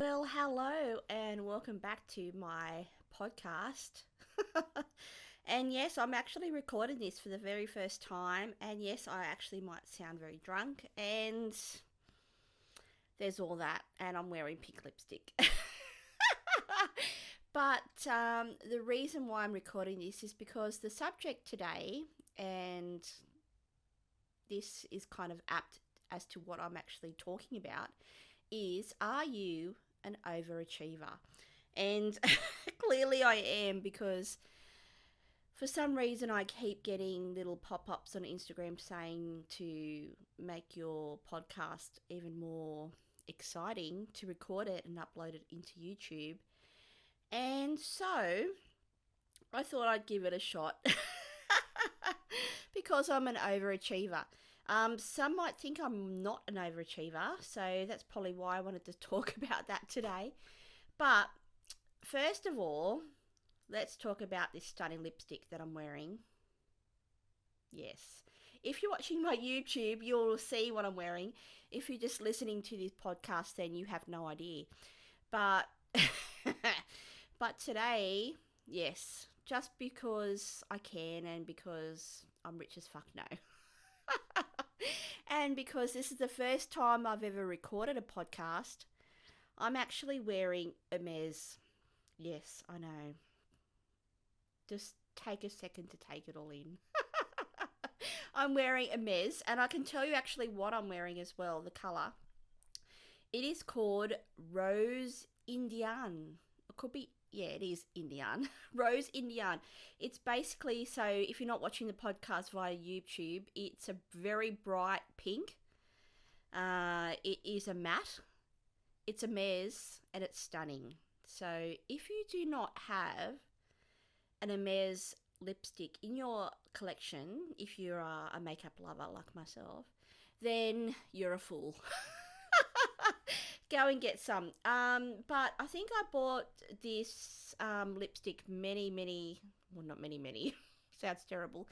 Well, hello and welcome back to my podcast. And yes, I'm actually recording this for the very first time. And yes, I actually might sound very drunk. And there's all that. And I'm wearing pink lipstick. But the reason why I'm recording this is because the subject today, and this is kind of apt as to what I'm actually talking about, is, are you an overachiever? And clearly I am, because for some reason I keep getting little pop-ups on Instagram saying to make your podcast even more exciting, to record it and upload it into YouTube. And so I thought I'd give it a shot because I'm an overachiever. Some might think I'm not an overachiever, so that's probably why I wanted to talk about that today. But first of all, let's talk about this stunning lipstick that I'm wearing. Yes. If you're watching my YouTube, you'll see what I'm wearing. If you're just listening to this podcast, then you have no idea. But but today, yes, just because I can and because I'm rich as fuck, no. And because this is the first time I've ever recorded a podcast, I'm actually wearing a mez. Yes, I know. Just take a second to take it all in. I'm wearing a mez, and I can tell you actually what I'm wearing as well, the colour. It is called Rose Indian. It could be, yeah, it is Indian. Rose Indian. It's basically, so if you're not watching the podcast via YouTube, it's a very bright pink. It is a matte. It's a mez, and it's stunning. So if you do not have an Hermes lipstick in your collection, if you're a makeup lover like myself, then you're a fool. Go and get some. But I think I bought this lipstick well, not many, sounds terrible.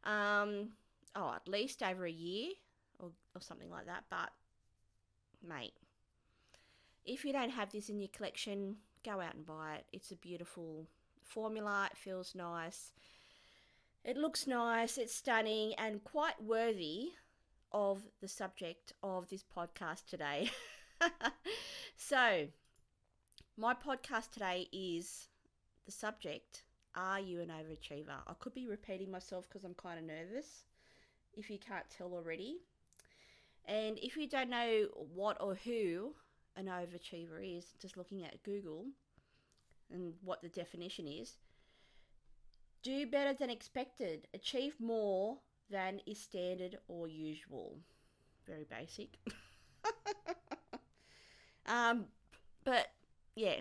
At least over a year or something like that. But, mate, if you don't have this in your collection, go out and buy it. It's a beautiful formula. It feels nice. It looks nice. It's stunning and quite worthy of the subject of this podcast today. So, my podcast today is the subject, are you an overachiever? I could be repeating myself because I'm kind of nervous, if you can't tell already. And if you don't know what or who an overachiever is, just looking at Google and what the definition is, do better than expected, achieve more than is standard or usual. Very basic. But yeah,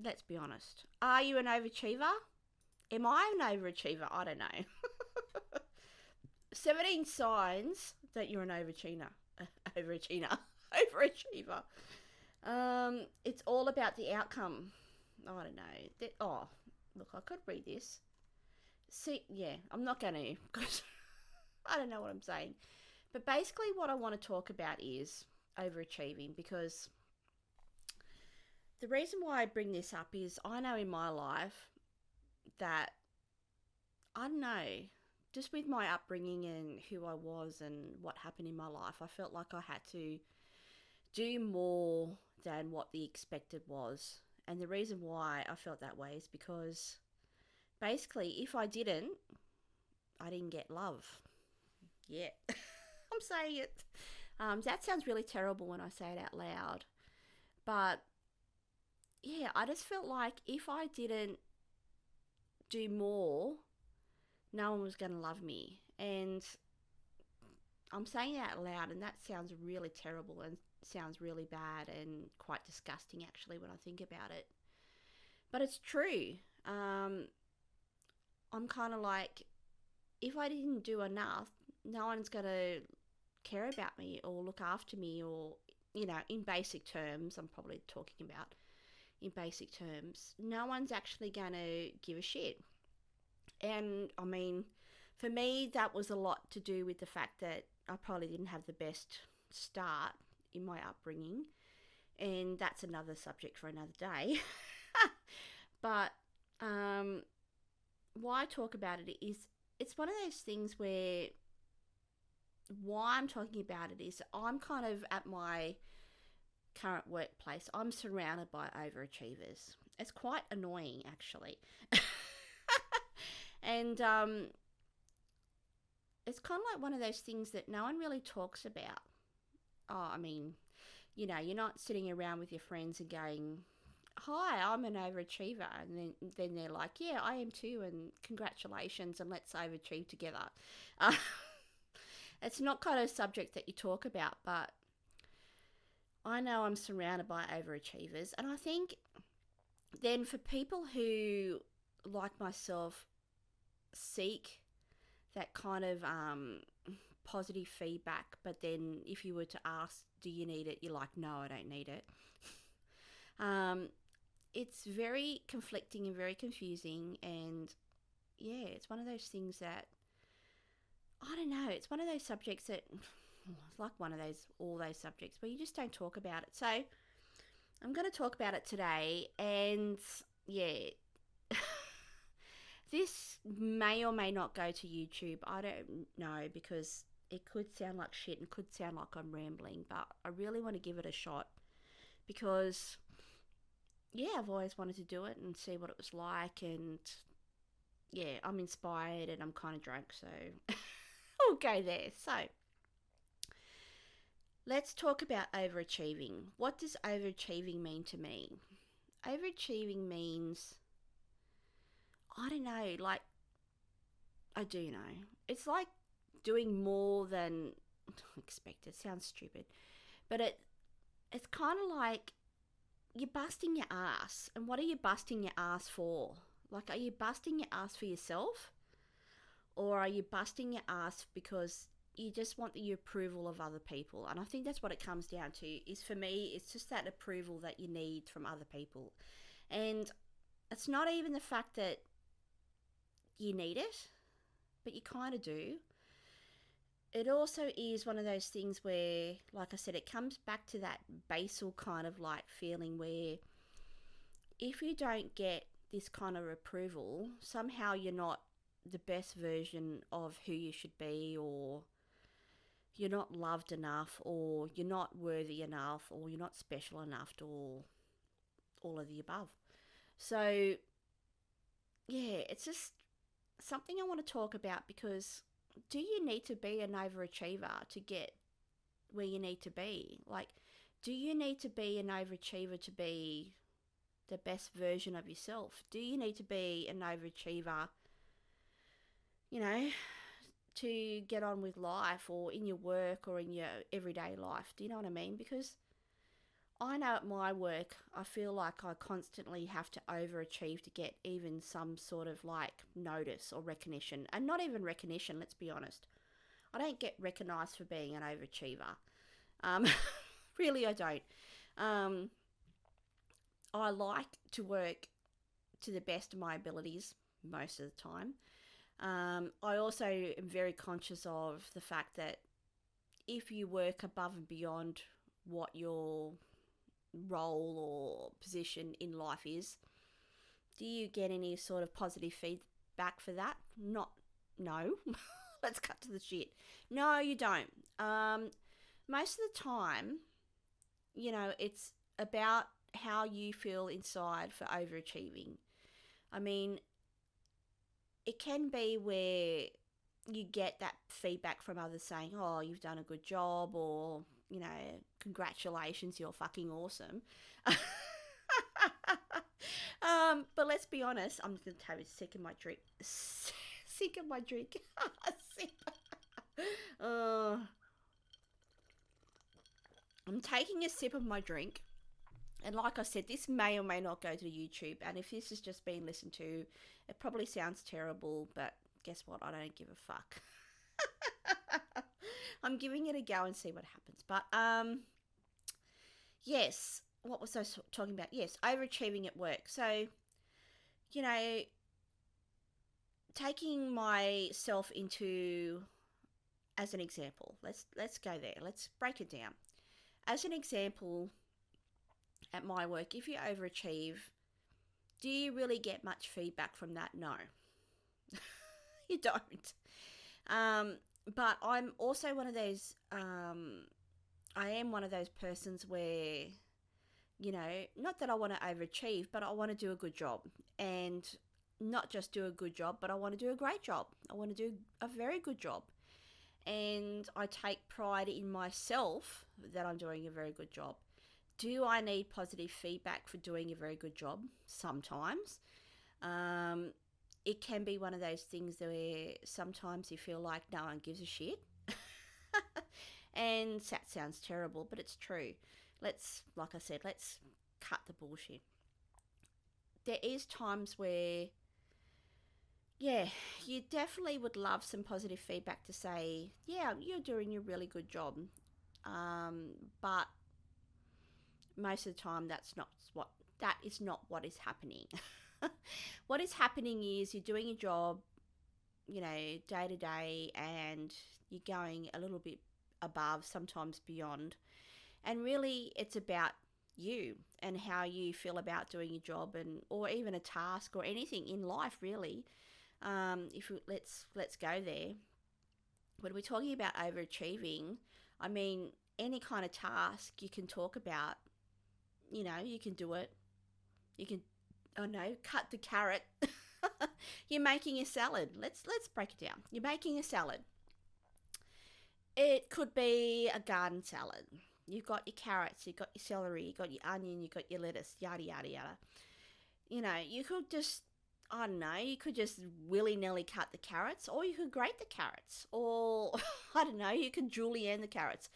let's be honest. Are you an overachiever? Am I an overachiever? I don't know. 17 signs that you're an overachiever. Overachiever. It's all about the outcome. I don't know. Look, I could read this. See, yeah, I'm not going to, because I don't know what I'm saying. But basically what I want to talk about is overachieving, because the reason why I bring this up is I know in my life that, I don't know, just with my upbringing and who I was and what happened in my life, I felt like I had to do more than what the expected was. And the reason why I felt that way is because basically if I didn't get love. Yeah, I'm saying it. That sounds really terrible when I say it out loud. But yeah, I just felt like if I didn't do more, no one was going to love me. And I'm saying it out loud, and that sounds really terrible and sounds really bad and quite disgusting actually when I think about it. But it's true. I'm kind of like, if I didn't do enough, no one's going to care about me or look after me, or, you know, in basic terms, I'm probably talking about in basic terms, no one's actually going to give a shit. And I mean, for me, that was a lot to do with the fact that I probably didn't have the best start in my upbringing. And that's another subject for another day. But why I talk about it is it's one of those things where why I'm talking about it is I'm kind of at my current workplace, I'm surrounded by overachievers. It's quite annoying, actually. And it's kind of like one of those things that no one really talks about. Oh, I mean, you're not sitting around with your friends and going, hi, I'm an overachiever. And then they're like, yeah, I am too. And congratulations. And let's overachieve together. It's not kind of a subject that you talk about, but I know I'm surrounded by overachievers. And I think then for people who, like myself, seek that kind of positive feedback, but then if you were to ask, do you need it? You're like, no, I don't need it. It's very conflicting and very confusing, and yeah, it's one of those things that, I don't know, it's one of those subjects that, it's like all those subjects where you just don't talk about it. So I'm going to talk about it today, and yeah, this may or may not go to YouTube. I don't know, because it could sound like shit and could sound like I'm rambling, but I really want to give it a shot because, yeah, I've always wanted to do it and see what it was like, and yeah, I'm inspired and I'm kind of drunk, so we'll go there. So let's talk about overachieving. What does overachieving mean to me? Overachieving means, I don't know, like, I do know. It's like doing more than expected. Sounds stupid. But it's kind of like you're busting your ass. And what are you busting your ass for? Like, are you busting your ass for yourself? Or are you busting your ass because you just want the approval of other people? And I think that's what it comes down to, is for me, it's just that approval that you need from other people. And it's not even the fact that you need it, but you kind of do. It also is one of those things where, like I said, it comes back to that basal kind of like feeling where if you don't get this kind of approval, somehow you're not the best version of who you should be, or you're not loved enough, or you're not worthy enough, or you're not special enough, or all of the above. So, yeah, it's just something I want to talk about, because do you need to be an overachiever to get where you need to be? Like, do you need to be an overachiever to be the best version of yourself? Do you need to be an overachiever, to get on with life, or in your work, or in your everyday life? Do you know what I mean? Because I know at my work, I feel like I constantly have to overachieve to get even some sort of like notice or recognition. And not even recognition, let's be honest. I don't get recognised for being an overachiever. Really, I don't. I like to work to the best of my abilities most of the time. I also am very conscious of the fact that if you work above and beyond what your role or position in life is, do you get any sort of positive feedback for that? No. Let's cut to the shit. No, you don't. Most of the time, it's about how you feel inside for overachieving. I mean, it can be where you get that feedback from others saying, oh, you've done a good job, or, congratulations, you're fucking awesome. But let's be honest, I'm going to have a sip of my drink. Sip of my drink. I'm taking a sip of my drink. And like I said, this may or may not go to YouTube. And if this is just being listened to, it probably sounds terrible. But guess what? I don't give a fuck. I'm giving it a go and see what happens. But yes, what was I talking about? Yes, overachieving at work. So, taking myself into, as an example, let's go there. Let's break it down. As an example, at my work, if you overachieve, do you really get much feedback from that? No, you don't. But I'm also one of those, I am one of those persons where, not that I want to overachieve, but I want to do a good job. And not just do a good job, but I want to do a great job. I want to do a very good job. And I take pride in myself that I'm doing a very good job. Do I need positive feedback for doing a very good job? Sometimes. It can be one of those things where sometimes you feel like no one gives a shit. And that sounds terrible, but it's true. Like I said, let's cut the bullshit. There is times where, yeah, you definitely would love some positive feedback to say, yeah, you're doing a really good job. But most of the time that is not what is happening. What is happening is you're doing a job, day to day, and you're going a little bit above, sometimes beyond. And really it's about you and how you feel about doing your job, or even a task or anything in life, really. Let's go there. When we're talking about overachieving, I mean, any kind of task you can talk about, you can do it. You can, cut the carrot. You're making a salad. Let's break it down. You're making a salad. It could be a garden salad. You've got your carrots, you've got your celery, you've got your onion, you've got your lettuce, yada, yada, yada. You could just, you could just willy-nilly cut the carrots, or you could grate the carrots, or, you could julienne the carrots.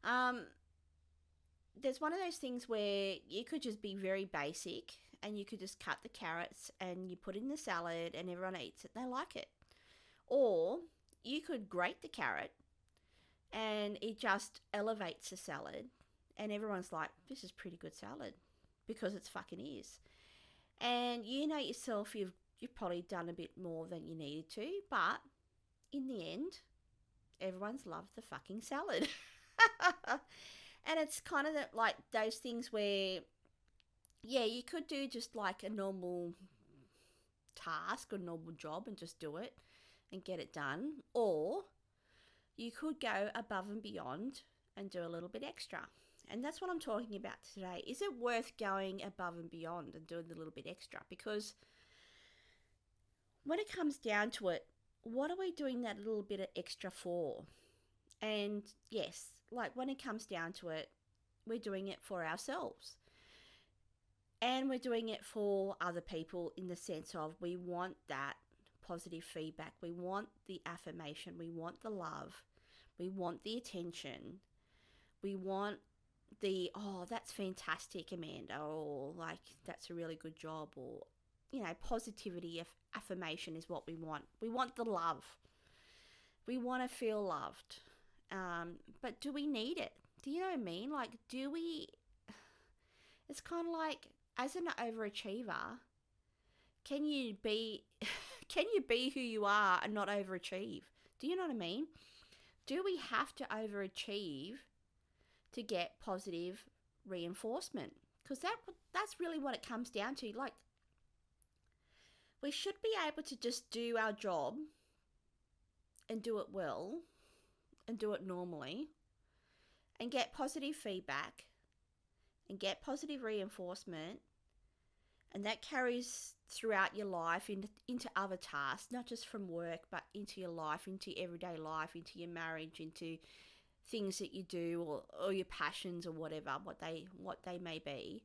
There's one of those things where you could just be very basic, and you could just cut the carrots, and you put it in the salad, and everyone eats it, they like it. Or you could grate the carrot, and it just elevates the salad, and everyone's like, this is pretty good salad, because it's fucking is. And yourself, you've probably done a bit more than you needed to, but in the end, everyone's loved the fucking salad. And it's kind of like those things where, yeah, you could do just like a normal task or normal job and just do it and get it done. Or you could go above and beyond and do a little bit extra. And that's what I'm talking about today. Is it worth going above and beyond and doing a little bit extra? Because when it comes down to it, what are we doing that little bit of extra for? And yes, like when it comes down to it, we're doing it for ourselves. And we're doing it for other people in the sense of we want that positive feedback. We want the affirmation. We want the love. We want the attention. We want the, oh, that's fantastic, Amanda, or like, that's a really good job, or, positivity, affirmation is what we want. We want the love. We want to feel loved. But do we need it? Do you know what I mean? Like, do we, it's kind of like, as an overachiever, can you be who you are and not overachieve? Do you know what I mean? Do we have to overachieve to get positive reinforcement? Because that's really what it comes down to. Like, we should be able to just do our job and do it well and do it normally and get positive feedback and get positive reinforcement, and that carries throughout your life into other tasks, not just from work, but into your life, into everyday life, into your marriage, into things that you do, or your passions, or whatever, what they may be.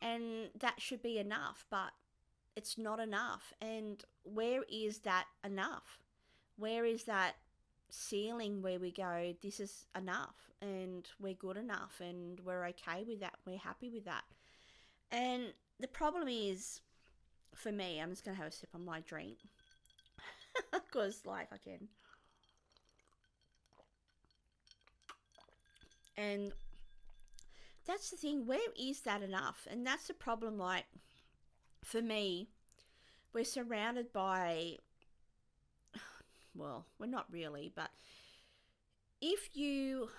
And that should be enough, but it's not enough. And where is that enough? Where is that ceiling where we go, this is enough and we're good enough and we're okay with that, we're happy with that? And the problem is, for me, I'm just going to have a sip on my drink because like I can. And that's the thing, where is that enough? And that's the problem. Like, for me, we're surrounded by, well, we're not really, but if you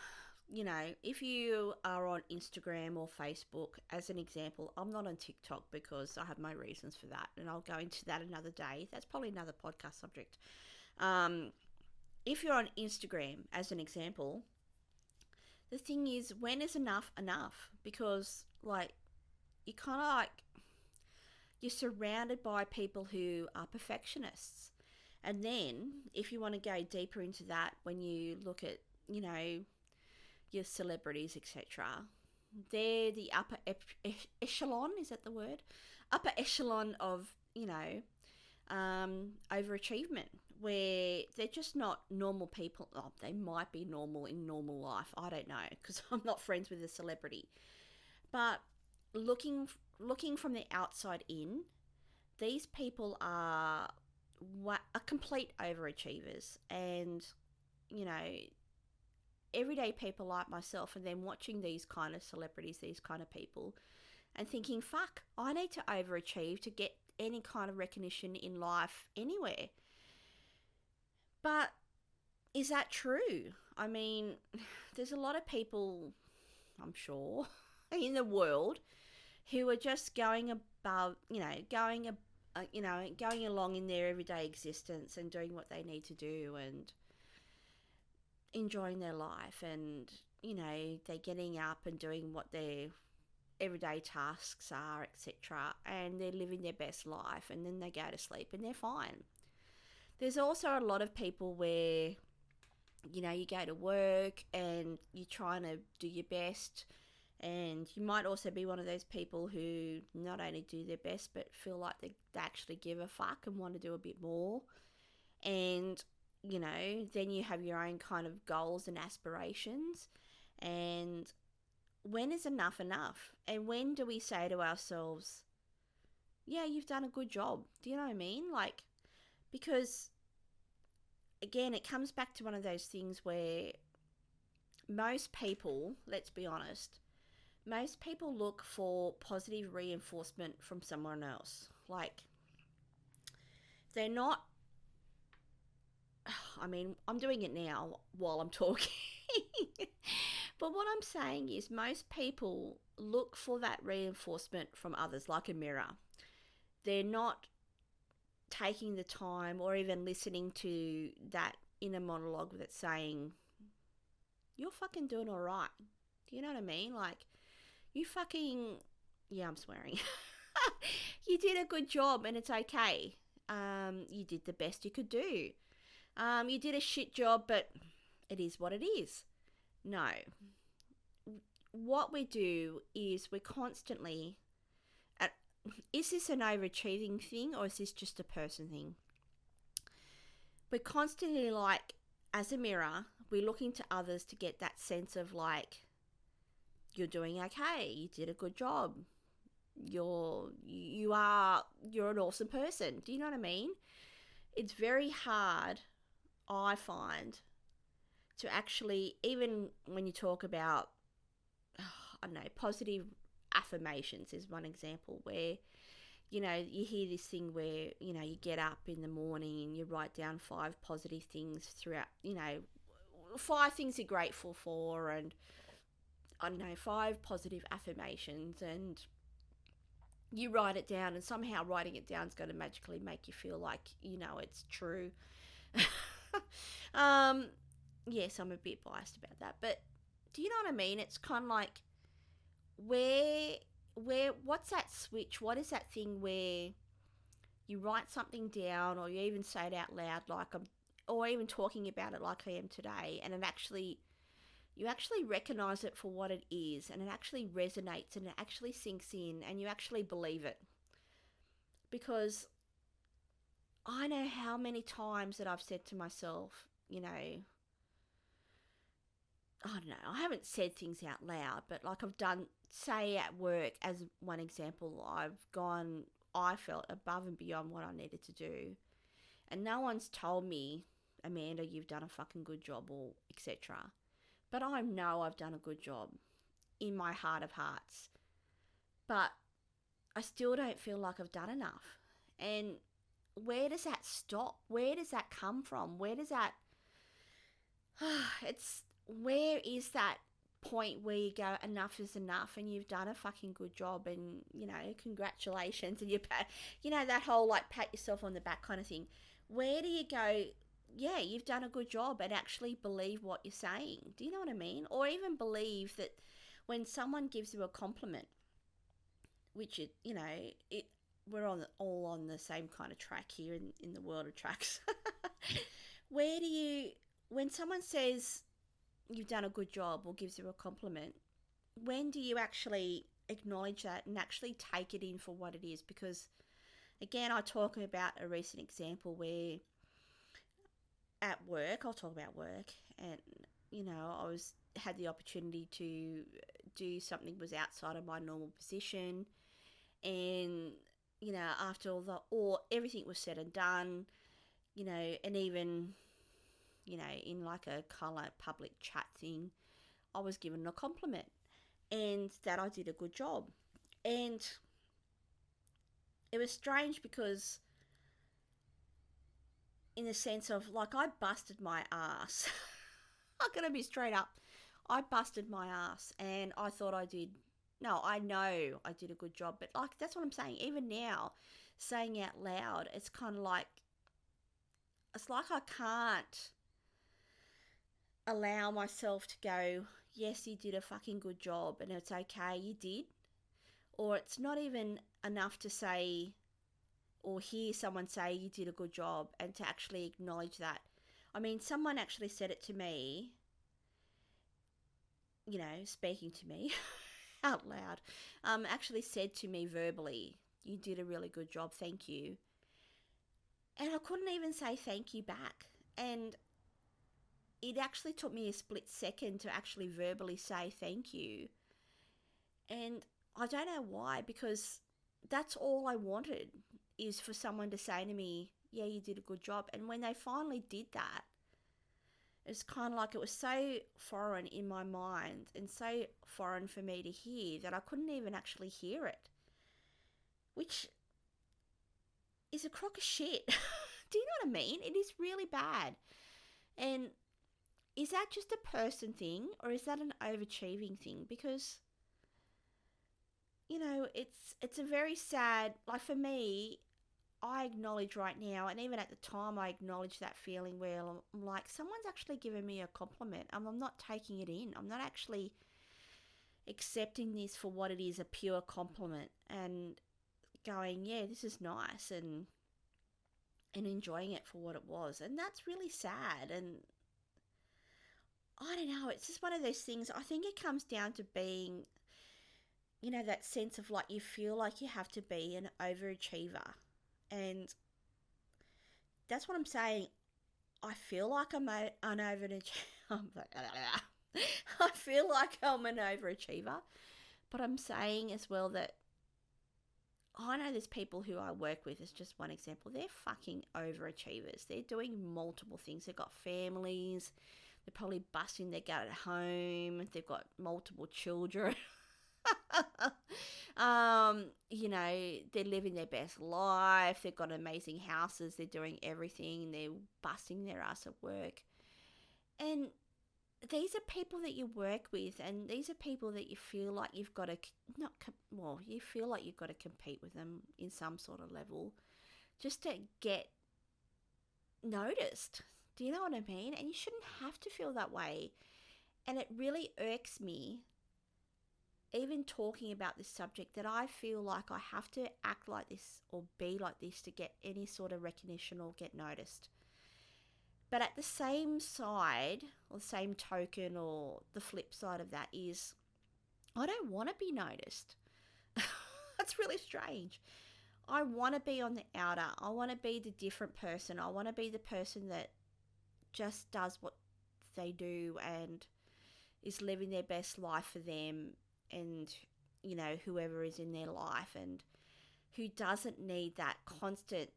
if you are on Instagram or Facebook, as an example, I'm not on TikTok because I have my reasons for that, and I'll go into that another day. That's probably another podcast subject. If you're on Instagram, as an example, the thing is, when is enough enough? Because, you kind of you're surrounded by people who are perfectionists. And then, if you want to go deeper into that, when you look at, your celebrities, etc., they're the upper echelon, is that the word? Upper echelon of, overachievement, where they're just not normal people. Oh, they might be normal in normal life. I don't know, because I'm not friends with a celebrity. But looking from the outside in, these people are complete overachievers, and everyday people like myself, and then watching these kind of celebrities, these kind of people, and thinking, fuck, I need to overachieve to get any kind of recognition in life anywhere. But is that true? I mean, there's a lot of people, I'm sure, in the world who are just going above, going along in their everyday existence and doing what they need to do and enjoying their life, and they're getting up and doing what their everyday tasks are, etc., and they're living their best life, and then they go to sleep and they're fine. There's also a lot of people where you go to work and you're trying to do your best, and you might also be one of those people who not only do their best but feel like they actually give a fuck and want to do a bit more. And then you have your own kind of goals and aspirations. And when is enough enough? And when do we say to ourselves, yeah, you've done a good job? Do you know what I mean? Because, again, it comes back to one of those things where most people, let's be honest, most people look for positive reinforcement from someone else. They're not, I mean, I'm doing it now while I'm talking. But what I'm saying is most people look for that reinforcement from others, like a mirror. They're not taking the time or even listening to that inner monologue that's saying, you're fucking doing all right. Do you know what I mean? You fucking, yeah, I'm swearing. You did a good job and it's okay. You did the best you could do. You did a shit job, but it is what it is. No. What we do is we're constantly, is this an overachieving thing or is this just a person thing? We're constantly as a mirror, we're looking to others to get that sense of you're doing okay, you did a good job, you're an awesome person. Do you know what I mean? It's very hard, I find, to actually, even when you talk about, I don't know, positive affirmations is one example where, you hear this thing where, you get up in the morning and you write down 5 positive things throughout, 5 things you're grateful for, and I don't know, 5 positive affirmations, and you write it down, and somehow writing it down is going to magically make you feel like, it's true. Yes, I'm a bit biased about that, but do you know what I mean? It's kind of what's that switch? What is that thing where you write something down, or you even say it out loud, or even talking about it like I am today, and you actually recognize it for what it is, and it actually resonates, and it actually sinks in, and you actually believe it. Because I know how many times that I've said to myself, I don't know, I haven't said things out loud, but I've done, say at work as one example, I felt above and beyond what I needed to do. And no one's told me, Amanda, you've done a fucking good job, or etc. But I know I've done a good job in my heart of hearts. But I still don't feel like I've done enough. And where does that stop? Where does that come from? Where does that... where is that point where you go, enough is enough, and you've done a fucking good job, and, you know, congratulations, and you know, that whole, like, pat yourself on the back kind of thing. Where do you go, yeah, you've done a good job, and actually believe what you're saying? Do you know what I mean? Or even believe that when someone gives you a compliment, which, you know, we're all on the same kind of track here in the world of tracks. Where do you, when someone says you've done a good job or gives you a compliment, when do you actually acknowledge that and actually take it in for what it is? Because, again, I talk about a recent example where at work, I'll talk about work, and, you know, had the opportunity to do something that was outside of my normal position, and, you know, after everything was said and done, you know, and even, you know, in like a colour public chat thing, I was given a compliment and that I did a good job. And it was strange because, in the sense of, like, I busted my ass. I'm going to be straight up. I busted my ass, and I thought I know I did a good job. But, like, that's what I'm saying. Even now, saying out loud, it's kind of like, it's like I can't allow myself to go, yes, you did a fucking good job, and it's okay, you did. Or it's not even enough to say or hear someone say you did a good job and to actually acknowledge that. I mean, someone actually said it to me, you know, speaking to me out loud, actually said to me verbally, you did a really good job, thank you. And I couldn't even say thank you back. And it actually took me a split second to actually verbally say thank you. And I don't know why, because that's all I wanted, is for someone to say to me, yeah, you did a good job. And when they finally did that, it's kind of like it was so foreign in my mind and so foreign for me to hear that I couldn't even actually hear it, which is a crock of shit. Do you know what I mean? It is really bad. And is that just a person thing, or is that an overachieving thing? Because, you know, it's a very sad, like, for me, I acknowledge right now, and even at the time I acknowledge that feeling where I'm like, someone's actually given me a compliment, and I'm not taking it in. I'm not actually accepting this for what it is, a pure compliment, and going, yeah, this is nice, and enjoying it for what it was. And that's really sad. And I don't know, it's just one of those things. I think it comes down to being, you know, that sense of, like, you feel like you have to be an overachiever. And that's what I'm saying. I feel like I'm an overachiever. I feel like I'm an overachiever. But I'm saying as well that I know there's people who I work with, as just one example, they're fucking overachievers. They're doing multiple things. They've got families. They're probably busting their gut at home. They've got multiple children. You know, they're living their best life. They've got amazing houses. They're doing everything. They're busting their ass at work. And these are people that you work with, and these are people that you feel like you've got to, you feel like you've got to compete with them in some sort of level just to get noticed. Do you know what I mean? And you shouldn't have to feel that way. And it really irks me, even talking about this subject, that I feel like I have to act like this or be like this to get any sort of recognition or get noticed. But at the same side, or the same token, or the flip side of that is, I don't want to be noticed. That's really strange. I want to be on the outer. I want to be the different person. I want to be the person that just does what they do and is living their best life for them and, you know, whoever is in their life, and who doesn't need that constant,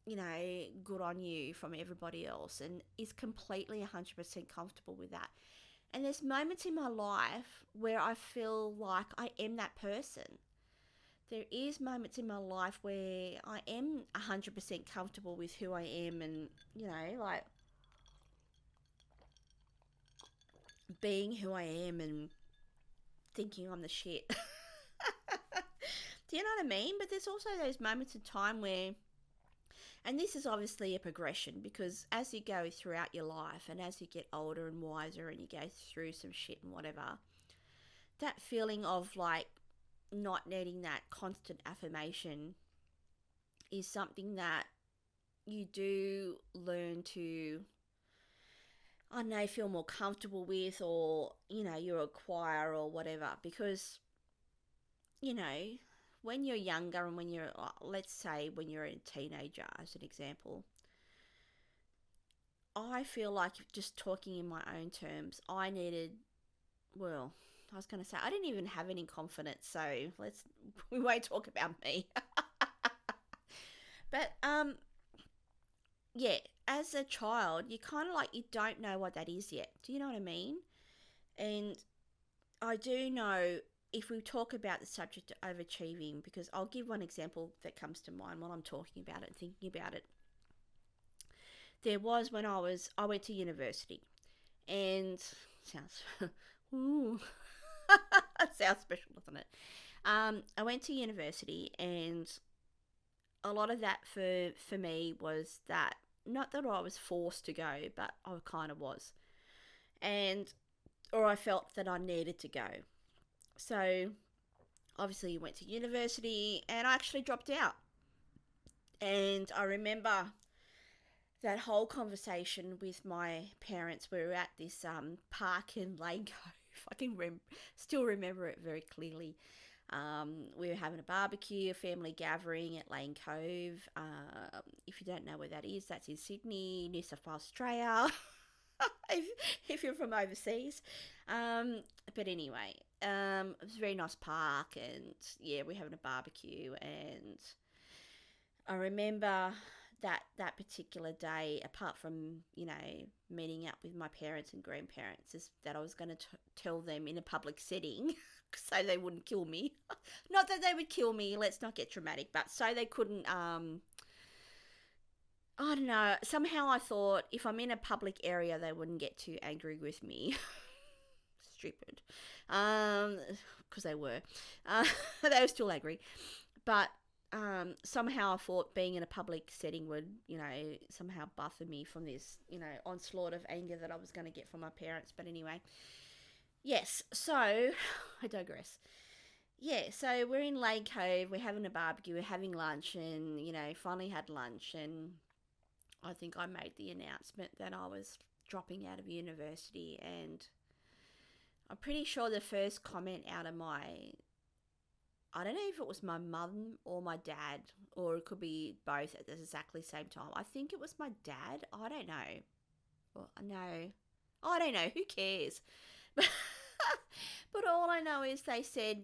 you know, good on you from everybody else, and is completely 100% comfortable with that. And there's moments in my life where I feel like I am that person. There is moments in my life where I am 100% comfortable with who I am, and, you know, like, being who I am and thinking I'm the shit. Do you know what I mean? But there's also those moments in time where, and this is obviously a progression, because as you go throughout your life and as you get older and wiser and you go through some shit and whatever, that feeling of like not needing that constant affirmation is something that you do learn to, I don't know, feel more comfortable with, or, you know, you acquire or whatever. Because, you know, when you're younger and when you're, let's say when you're a teenager as an example, I feel like, just talking in my own terms, I needed, well, I was going to say, I didn't even have any confidence, so we won't talk about me. But, yeah, as a child, you kind of like, you don't know what that is yet. Do you know what I mean? And I do know, if we talk about the subject of overachieving, because I'll give one example that comes to mind while I'm talking about it and thinking about it. There was when I went to university, and sounds, ooh, sounds special, doesn't it? I went to university, and a lot of that for me was that, not that I was forced to go, but I kind of was. Or I felt that I needed to go. So, obviously, went to university, and I actually dropped out. And I remember that whole conversation with my parents. We were at this park in Lane Cove. I can still remember it very clearly. We were having a barbecue, a family gathering at Lane Cove. If you don't know where that is, that's in Sydney, New South Wales, Australia. if you're from overseas. But anyway, it was a very nice park, and yeah, we're having a barbecue. And I remember that particular day, apart from, you know, meeting up with my parents and grandparents, is that I was going to tell them in a public setting so they wouldn't kill me. Not that they would kill me, let's not get dramatic, but so they couldn't, I don't know, somehow I thought if I'm in a public area, they wouldn't get too angry with me. Stupid. Because they were. They were still angry. But somehow I thought being in a public setting would, you know, somehow buffer me from this, you know, onslaught of anger that I was going to get from my parents. But anyway, yes, so I digress. Yeah, so we're in Lake Cove, we're having a barbecue, we're having lunch, and, you know, finally had lunch, and I think I made the announcement that I was dropping out of university, and I'm pretty sure the first comment out of I don't know if it was my mum or my dad, or it could be both at the exactly same time. I think it was my dad. I don't know. Well, no. I don't know. Who cares? But all I know is they said,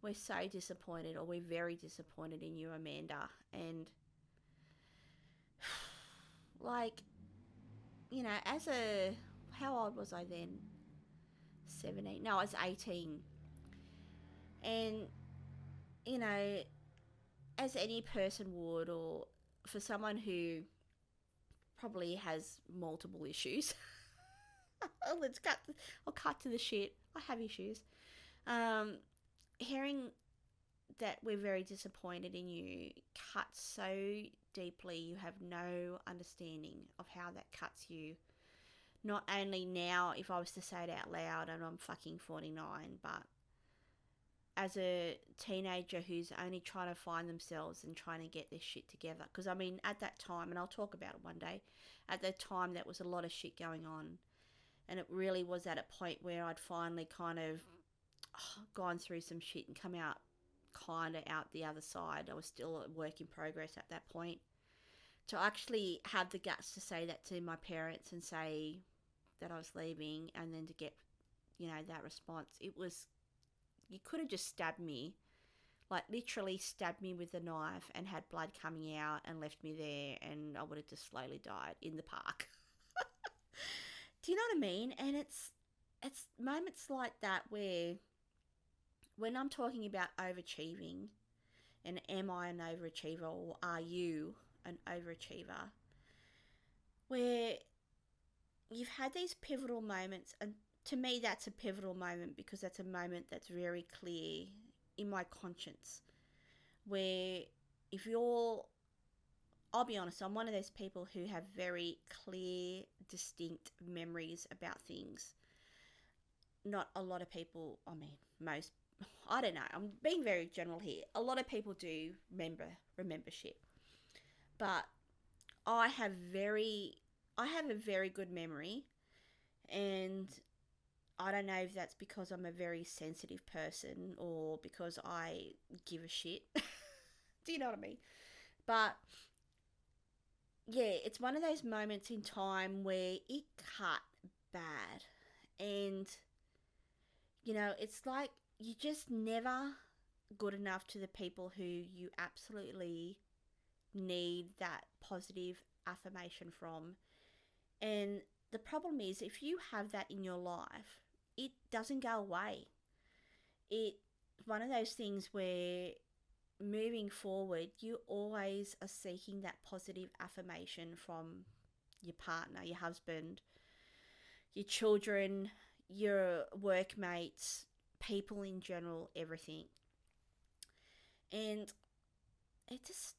we're so disappointed, or we're very disappointed in you, Amanda. And, like, you know, how old was I then? 17? No, I was 18. And, you know, as any person would, or for someone who probably has multiple issues, I'll cut to the shit. I have issues. Hearing that we're very disappointed in you cuts so deeply. You have no understanding of how that cuts you. Not only now, if I was to say it out loud, and I'm fucking 49, but as a teenager who's only trying to find themselves and trying to get this shit together. Because, I mean, at that time, and I'll talk about it one day, at that time there was a lot of shit going on. And it really was at a point where I'd finally kind of gone through some shit and come out kind of out the other side. I was still a work in progress at that point. To actually have the guts to say that to my parents and say that I was leaving, and then to get, you know, that response, it was, you could have just stabbed me, like literally stabbed me with a knife and had blood coming out and left me there, and I would have just slowly died in the park. Do you know what I mean? And it's moments like that where, when I'm talking about overachieving, and am I an overachiever, or are you an overachiever, where you've had these pivotal moments, and to me, that's a pivotal moment, because that's a moment that's very clear in my conscience, where if you're, I'll be honest, I'm one of those people who have very clear, distinct memories about things. Not a lot of people, I mean, most, I don't know, I'm being very general here. A lot of people do remember shit. But I have a very good memory, and I don't know if that's because I'm a very sensitive person or because I give a shit. Do you know what I mean? But yeah, it's one of those moments in time where it cut bad. And, it's like you're just never good enough to the people who you absolutely need that positive affirmation from. And the problem is, if you have that in your life, it doesn't go away. It's one of those things where moving forward, you always are seeking that positive affirmation from your partner, your husband, your children, your workmates, people in general, everything. And it's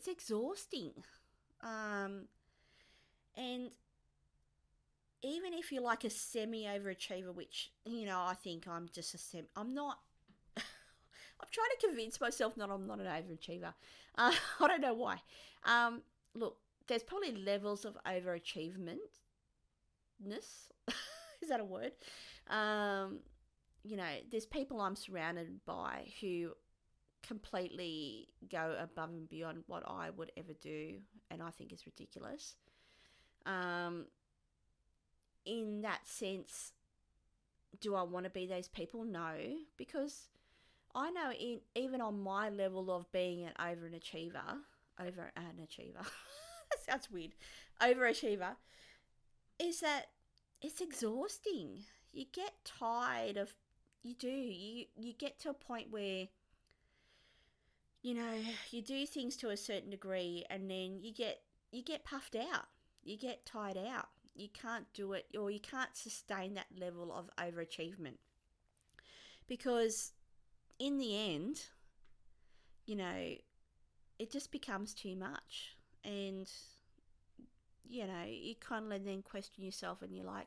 exhausting. And even if you're like a semi-overachiever, which, I think I'm just I'm not, I'm trying to convince myself that I'm not an overachiever. I don't know why. Look, there's probably levels of overachievement. Is that a word? There's people I'm surrounded by who completely go above and beyond what I would ever do, and I think is ridiculous. In that sense, do I want to be those people? No, because I know even on my level of being an overachiever, that sounds weird, overachiever, is that it's exhausting. You get tired of, you get to a point where, you do things to a certain degree, and then you get puffed out. You get tired out. You can't do it, or you can't sustain that level of overachievement, because in the end, it just becomes too much. And, you kind of then question yourself, and you're like,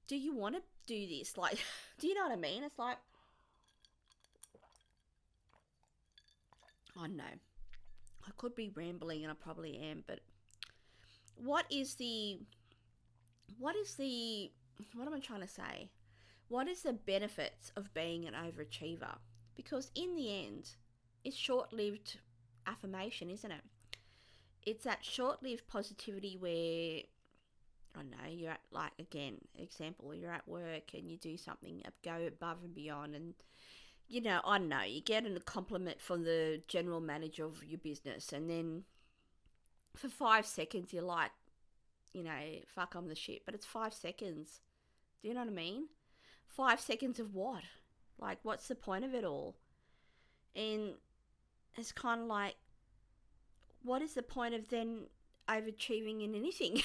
do you want to do this? Like, do you know what I mean? It's like, I don't know. I could be rambling, and I probably am, but what am I trying to say? What is the benefits of being an overachiever? Because in the end, it's short-lived affirmation, isn't it? It's that short-lived positivity where, I don't know, you're at, like, again, example, you're at work and you do something, go above and beyond, and, I don't know, you get a compliment from the general manager of your business, and then for 5 seconds you're like, fuck, I'm the shit. But it's 5 seconds. Do you know what I mean? 5 seconds of what? Like, what's the point of it all? And it's kind of like, what is the point of then overachieving in anything?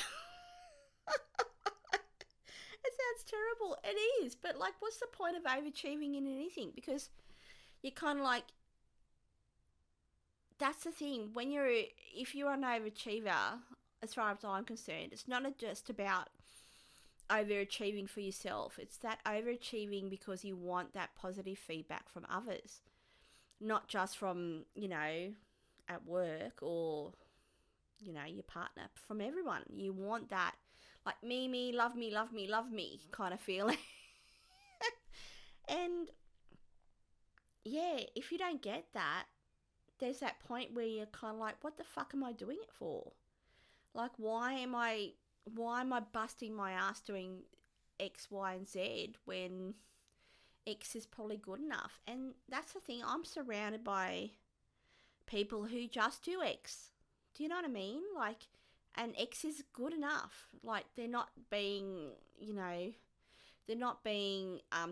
It sounds terrible. It is. But, like, what's the point of overachieving in anything? Because you're kind of like, that's the thing. If you're an overachiever, as far as I'm concerned, it's not just about overachieving for yourself. It's that overachieving because you want that positive feedback from others, not just from, at work or, your partner, from everyone. You want that, like, me, love me, love me, love me kind of feeling. And yeah, if you don't get that, there's that point where you're kind of like, what the fuck am I doing it for? Like, why am I busting my ass doing X, Y, and Z when X is probably good enough? And that's the thing. I'm surrounded by people who just do X. Do you know what I mean? Like, and X is good enough. Like, they're not being,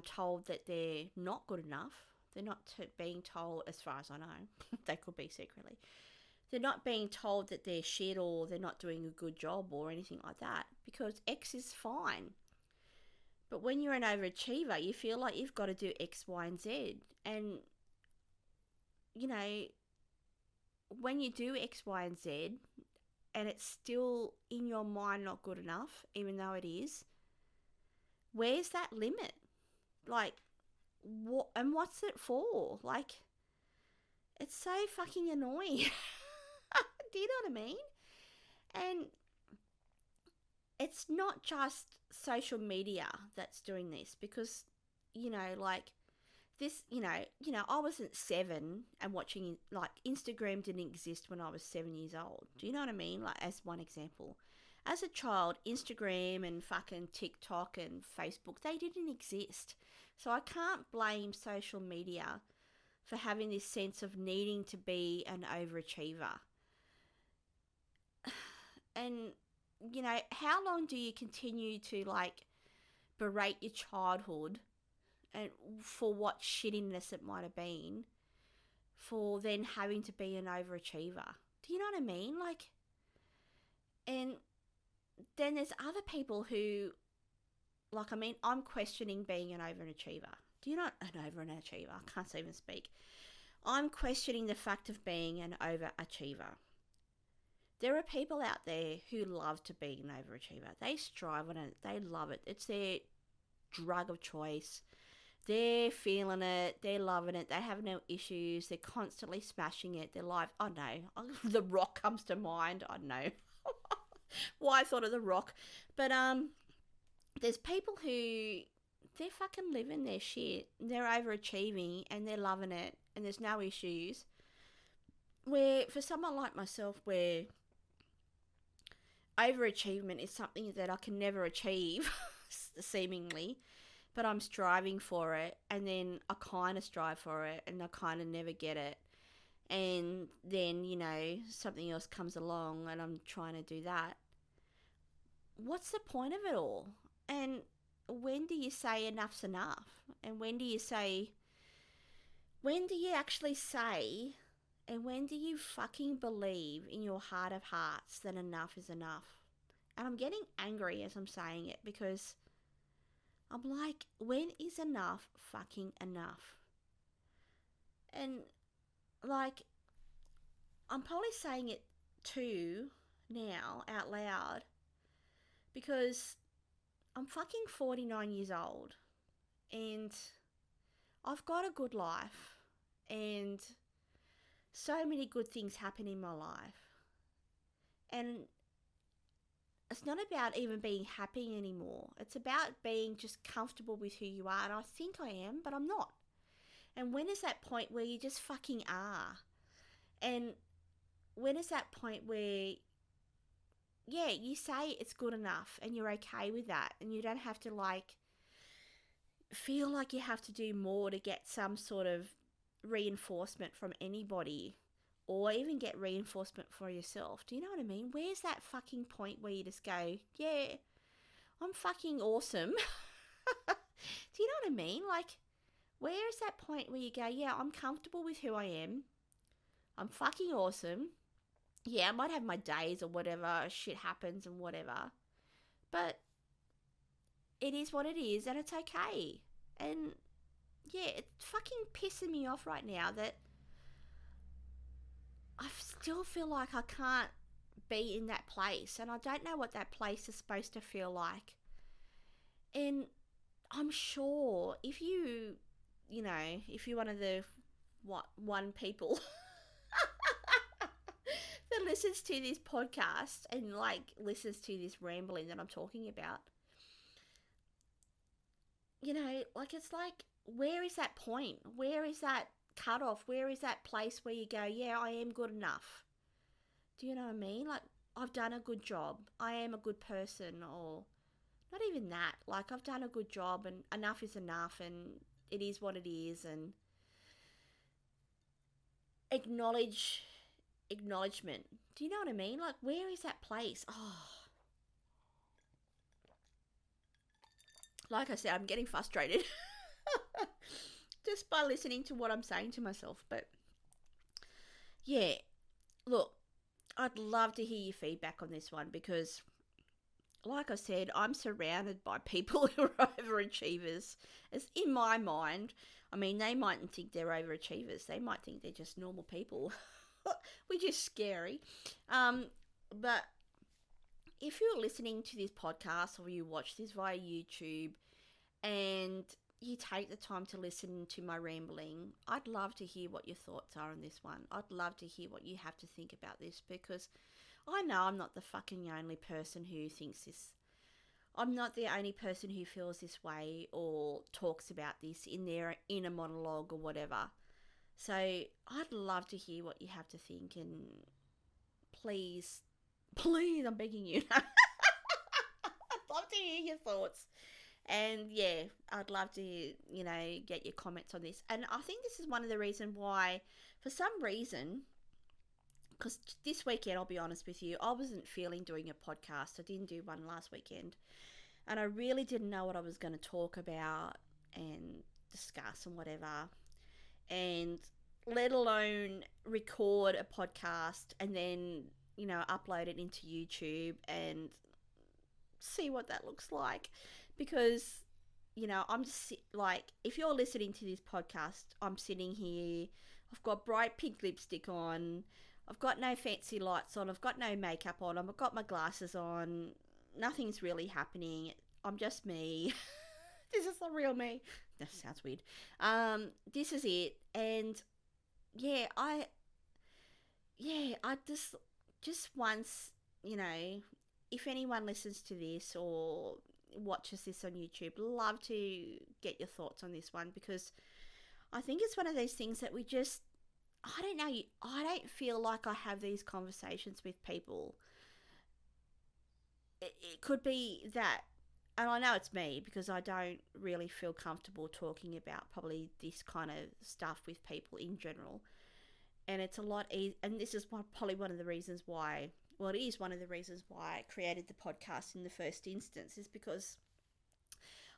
told that they're not good enough. They're not being told, as far as I know, they could be secretly. They're not being told that they're shit or they're not doing a good job or anything like that, because X is fine. But when you're an overachiever, you feel like you've got to do X, Y, and Z. And, you know, when you do X, Y, and Z, and it's still in your mind not good enough, even though it is, where's that limit? Like, what, and what's it for? Like, it's so fucking annoying. Do you know what I mean? And it's not just social media that's doing this, because, you know, like this, you know, I wasn't 7 and watching, like, Instagram didn't exist when I was 7 years old. Do you know what I mean? Like, as one example. As a child, Instagram and fucking TikTok and Facebook, they didn't exist. So I can't blame social media for having this sense of needing to be an overachiever. And, you know, how long do you continue to, like, berate your childhood and for what shittiness it might have been, for then having to be an overachiever? Do you know what I mean? Like, and then there's other people who, like, I mean, I'm questioning being an overachiever. Do you know, an overachiever? I can't even speak. I'm questioning the fact of being an overachiever. There are people out there who love to be an overachiever. They strive on it. They love it. It's their drug of choice. They're feeling it. They're loving it. They have no issues. They're constantly smashing it. Their life, I don't know. The Rock comes to mind. I don't know why I thought of The Rock. But there's people who, they're fucking living their shit. They're overachieving and they're loving it. And there's no issues. Where for someone like myself, where overachievement is something that I can never achieve, seemingly, but I'm striving for it, and then I kind of strive for it, and I kind of never get it, and then, you know, something else comes along, and I'm trying to do that. What's the point of it all? And when do you say enough's enough? And when do you actually say, and when do you fucking believe in your heart of hearts that enough is enough? And I'm getting angry as I'm saying it, because I'm like, when is enough fucking enough? And, like, I'm probably saying it too now out loud, because I'm fucking 49 years old and I've got a good life and so many good things happen in my life. And it's not about even being happy anymore. It's about being just comfortable with who you are. And I think I am, but I'm not. And when is that point where you just fucking are? And when is that point where, yeah, you say it's good enough and you're okay with that, and you don't have to, like, feel like you have to do more to get some sort of reinforcement from anybody, or even get reinforcement for yourself. Do you know what I mean? Where's that fucking point where you just go, yeah, I'm fucking awesome? Do you know what I mean? Like, where is that point where you go, yeah, I'm comfortable with who I am. I'm fucking awesome. Yeah, I might have my days or whatever, shit happens and whatever. But it is what it is, and it's okay. And yeah, it's fucking pissing me off right now that I still feel like I can't be in that place, and I don't know what that place is supposed to feel like. And I'm sure if you're one of the one people that listens to this podcast and, like, listens to this rambling that I'm talking about, you know, like, it's like, where is that point? Where is that cutoff? Where is that place where you go, yeah, I am good enough? Do you know what I mean? Like, I've done a good job. I am a good person, or not even that. Like, I've done a good job and enough is enough, and it is what it is, and acknowledgement. Do you know what I mean? Like, where is that place? Oh. Like I said, I'm getting frustrated just by listening to what I'm saying to myself. But yeah, look, I'd love to hear your feedback on this one, because like I said, I'm surrounded by people who are overachievers. As in my mind, I mean, they mightn't think they're overachievers. They might think they're just normal people, which is scary. But if you're listening to this podcast or you watch this via YouTube and you take the time to listen to my rambling, I'd love to hear what your thoughts are on this one. I'd love to hear what you have to think about this, because I know I'm not the fucking only person who thinks this. I'm not the only person who feels this way or talks about this in their inner monologue or whatever. So I'd love to hear what you have to think, and please, please, I'm begging you. I'd love to hear your thoughts. And yeah, I'd love to, get your comments on this. And I think this is one of the reasons why, for some reason, because this weekend, I'll be honest with you, I wasn't feeling doing a podcast. I didn't do one last weekend. And I really didn't know what I was going to talk about and discuss and whatever. And let alone record a podcast and then, upload it into YouTube and see what that looks like. Because, I'm just like, if you're listening to this podcast, I'm sitting here, I've got bright pink lipstick on, I've got no fancy lights on, I've got no makeup on, I've got my glasses on, nothing's really happening, I'm just me. This is the real me. That sounds weird. This is it. And I just once, if anyone listens to this or watches this on YouTube, love to get your thoughts on this one, because I think it's one of those things that we just, I don't know, I don't feel like I have these conversations with people. It could be that, and I know it's me, because I don't really feel comfortable talking about probably this kind of stuff with people in general. And it's a lot easier, and this is probably one of the reasons why, it is one of the reasons why I created the podcast in the first instance, is because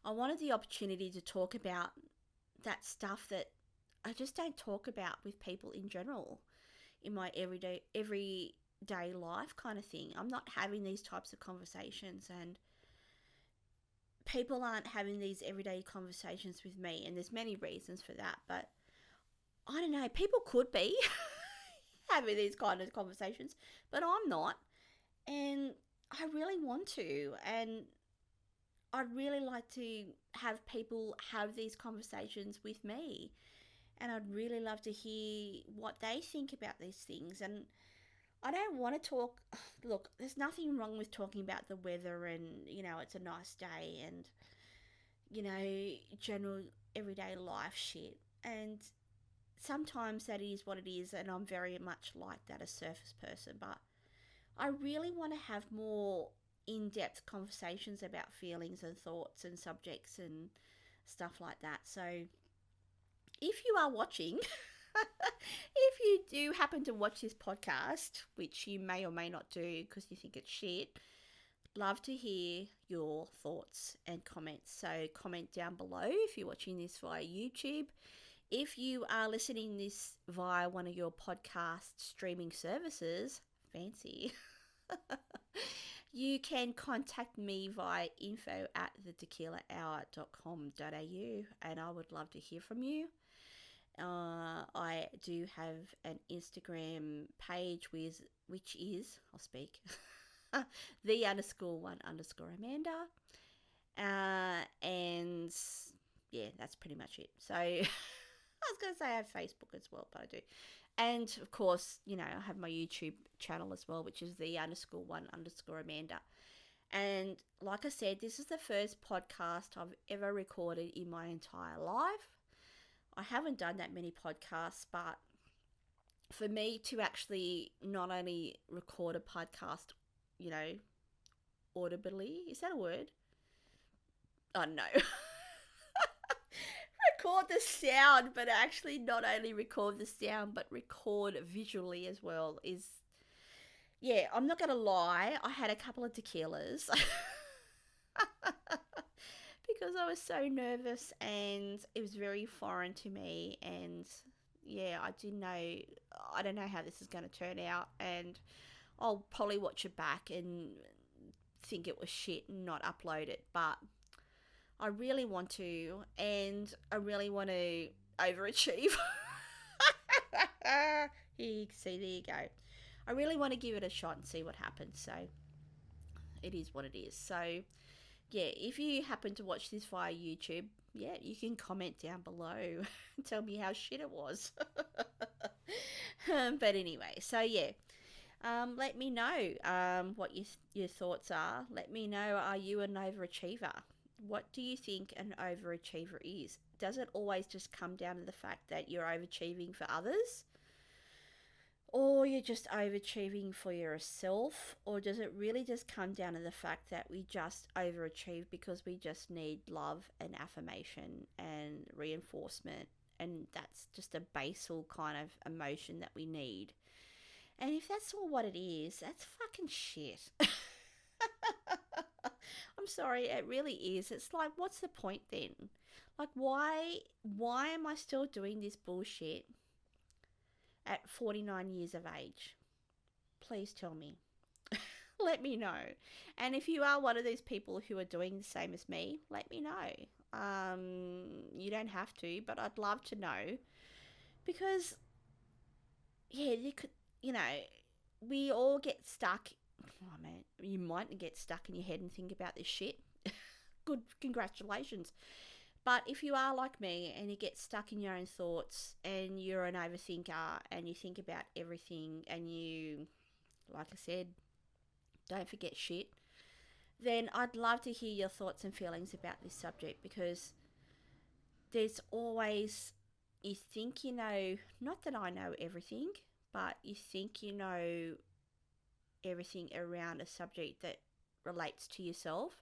I wanted the opportunity to talk about that stuff that I just don't talk about with people in general in my everyday life kind of thing. I'm not having these types of conversations, and people aren't having these everyday conversations with me, and there's many reasons for that, but I don't know, people could be having these kind of conversations, but I'm not, and I really want to, and I'd really like to have people have these conversations with me, and I'd really love to hear what they think about these things. And I don't want to talk, look, there's nothing wrong with talking about the weather and, it's a nice day and, general everyday life shit. And sometimes that is what it is, and I'm very much like that, a surface person. But I really want to have more in-depth conversations about feelings and thoughts and subjects and stuff like that. So if you are watching, if you do happen to watch this podcast, which you may or may not do because you think it's shit, love to hear your thoughts and comments. So comment down below if you're watching this via YouTube. If you are listening this via one of your podcast streaming services, fancy, you can contact me via info@thetequilahour.com.au, and I would love to hear from you. I do have an Instagram page which is, I'll speak, the_1_Amanda. And yeah, that's pretty much it. So I was going to say I have Facebook as well, but I do. And of course, I have my YouTube channel as well, which is the_1_Amanda. And like I said, this is the first podcast I've ever recorded in my entire life. I haven't done that many podcasts, but for me to actually not only record a podcast, audibly, is that a word? I don't know. Record the sound, but actually not only record the sound, but record visually as well is, yeah, I'm not going to lie, I had a couple of tequilas. Because I was so nervous and it was very foreign to me, and yeah, I don't know how this is going to turn out, and I'll probably watch it back and think it was shit and not upload it, but I really want to, and I really want to overachieve. See, there you go. I really want to give it a shot and see what happens. So it is what it is. So yeah, if you happen to watch this via YouTube, yeah, you can comment down below and tell me how shit it was. But anyway, so yeah, let me know what your thoughts are. Let me know, are you an overachiever? What do you think an overachiever is? Does it always just come down to the fact that you're overachieving for others? Or you're just overachieving for yourself? Or does it really just come down to the fact that we just overachieve because we just need love and affirmation and reinforcement, and that's just a basal kind of emotion that we need? And if that's all what it is, that's fucking shit. I'm sorry, it really is. It's like, what's the point then? Like, why am I still doing this bullshit at 49 years of age? Please tell me. Let me know. And if you are one of these people who are doing the same as me, let me know. You don't have to, but I'd love to know, because yeah, we all get stuck. Oh man, you might get stuck in your head and think about this shit. Good, congratulations. But if you are like me and you get stuck in your own thoughts and you're an overthinker and you think about everything and you, like I said, don't forget shit, then I'd love to hear your thoughts and feelings about this subject, because there's always, you think you know, not that I know everything, but you think you know everything around a subject that relates to yourself.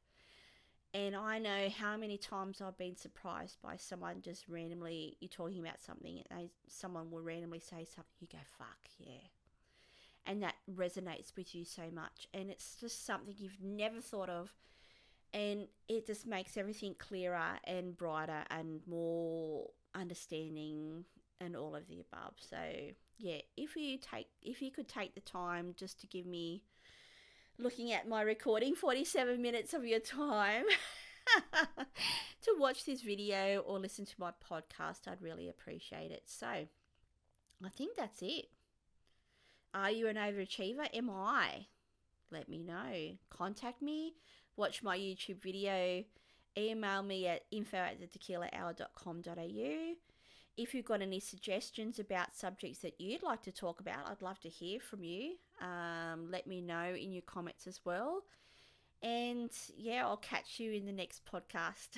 And I know how many times I've been surprised by someone just randomly, you're talking about something and someone will randomly say something, you go, fuck, yeah. And that resonates with you so much. And it's just something you've never thought of. And it just makes everything clearer and brighter and more understanding and all of the above. So yeah, if you could take the time just to give me, looking at my recording, 47 minutes of your time to watch this video or listen to my podcast, I'd really appreciate it. So I think that's it. Are you an overachiever? Am I? Let me know. Contact me, watch my YouTube video, email me at info@thetequilahour.com.au. If you've got any suggestions about subjects that you'd like to talk about, I'd love to hear from you. Let me know in your comments as well. And yeah, I'll catch you in the next podcast.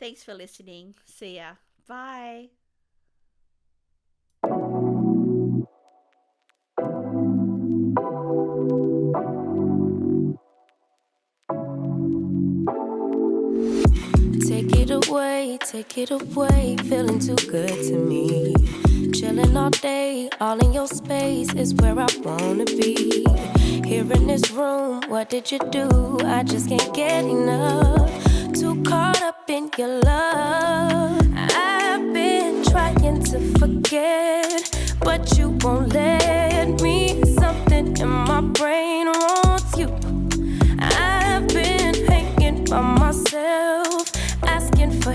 Thanks for listening. See ya. Bye. Take it away, feeling too good to me. Chilling all day, all in your space is where I wanna be. Here in this room, what did you do? I just can't get enough. Too caught up in your love.